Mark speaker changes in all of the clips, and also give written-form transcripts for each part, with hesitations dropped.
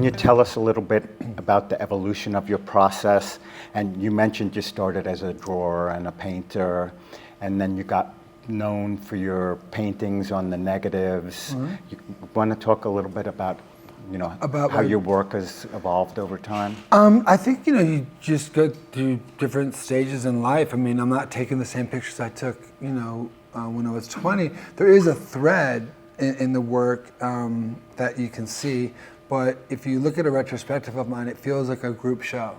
Speaker 1: Can you tell us a little bit about the evolution of your process? And you mentioned you started as a drawer and a painter, and then you got known for your paintings on the negatives.
Speaker 2: Mm-hmm.
Speaker 1: You want to talk a little bit about how your work has evolved over time?
Speaker 2: I think, you just go through different stages in life. I mean, I'm not taking the same pictures I took, when I was 20. There is a thread in the work that you can see, but if you look at a retrospective of mine, it feels like a group show.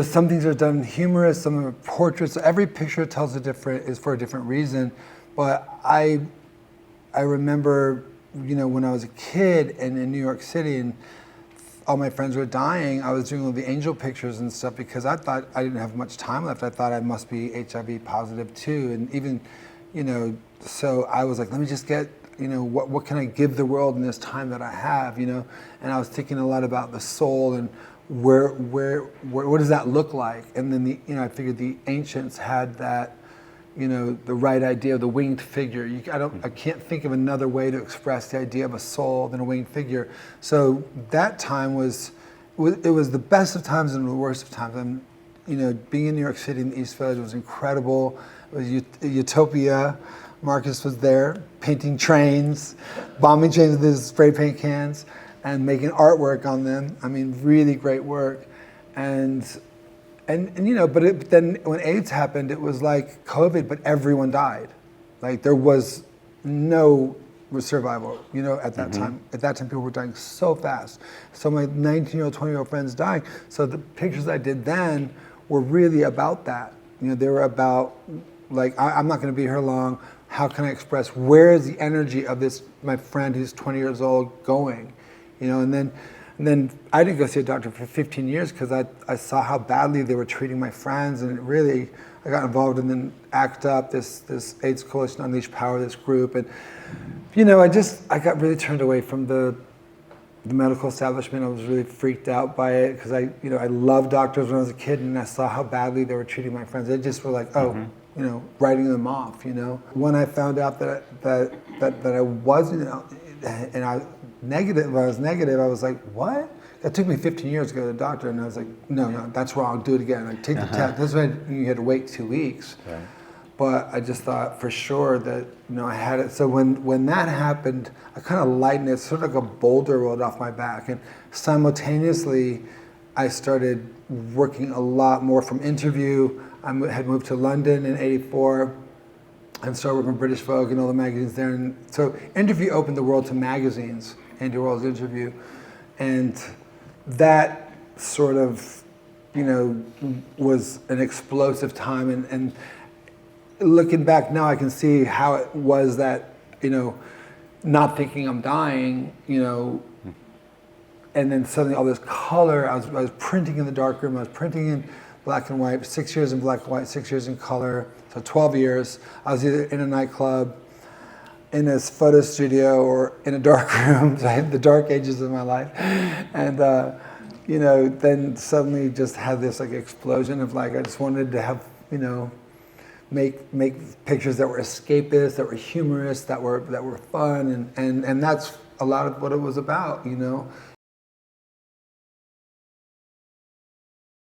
Speaker 2: Some things are done humorous, some are portraits. Every picture tells is for a different reason. But I remember, when I was a kid and in New York City and all my friends were dying, I was doing all the angel pictures and stuff because I thought I didn't have much time left. I thought I must be HIV positive too. And even, so I was like, let me just get, what can I give the world in this time that I have, And I was thinking a lot about the soul and what does that look like? And then I figured the ancients had that, the right idea of the winged figure. I can't think of another way to express the idea of a soul than a winged figure. So that time was the best of times and the worst of times. And being in New York City in the East Village was incredible. It was utopia. Marcus was there painting trains, bombing trains with his spray paint cans, and making artwork on them. I mean, really great work. And then when AIDS happened, it was like COVID, but everyone died. Like there was no survival, at that time. At that time, people were dying so fast. So my 19-year-old, 20-year-old friends dying. So the pictures I did then were really about that. They were about, like, I'm not gonna be here long. How can I express, where is the energy of this, my friend who's 20 years old going? And then I didn't go see a doctor for 15 years because I saw how badly they were treating my friends, and I got involved in then ACT UP, this AIDS Coalition Unleash Power, this group, and I got really turned away from the medical establishment. I was really freaked out by it because I loved doctors when I was a kid, and I saw how badly they were treating my friends. They just were like, writing them off. When I found out that I wasn't, and I was negative, I was like, what? That took me 15 years to go to the doctor, and I was like, no, that's wrong, do it again. Like, take the test. That's why you had to wait 2 weeks. Right. But I just thought for sure that, I had it. So when that happened, I kind of lightened it, sort of like a boulder rolled off my back. And simultaneously, I started working a lot more from interview. I had moved to London in '84 and started working with British Vogue and all the magazines there. And so Interview opened the world to magazines, Andy Warhol's Interview. And that sort of, was an explosive time. And looking back now, I can see how it was that, not thinking I'm dying, and then suddenly all this color, I was printing in the darkroom, I was printing in black and white, 6 years in black and white, 6 years in color, so 12 years. I was either in a nightclub, in a photo studio, or in a dark room. So I had the dark ages of my life. And, then suddenly just had this like explosion of like, I just wanted to have, make pictures that were escapist, that were humorous, that were fun. And that's a lot of what it was about,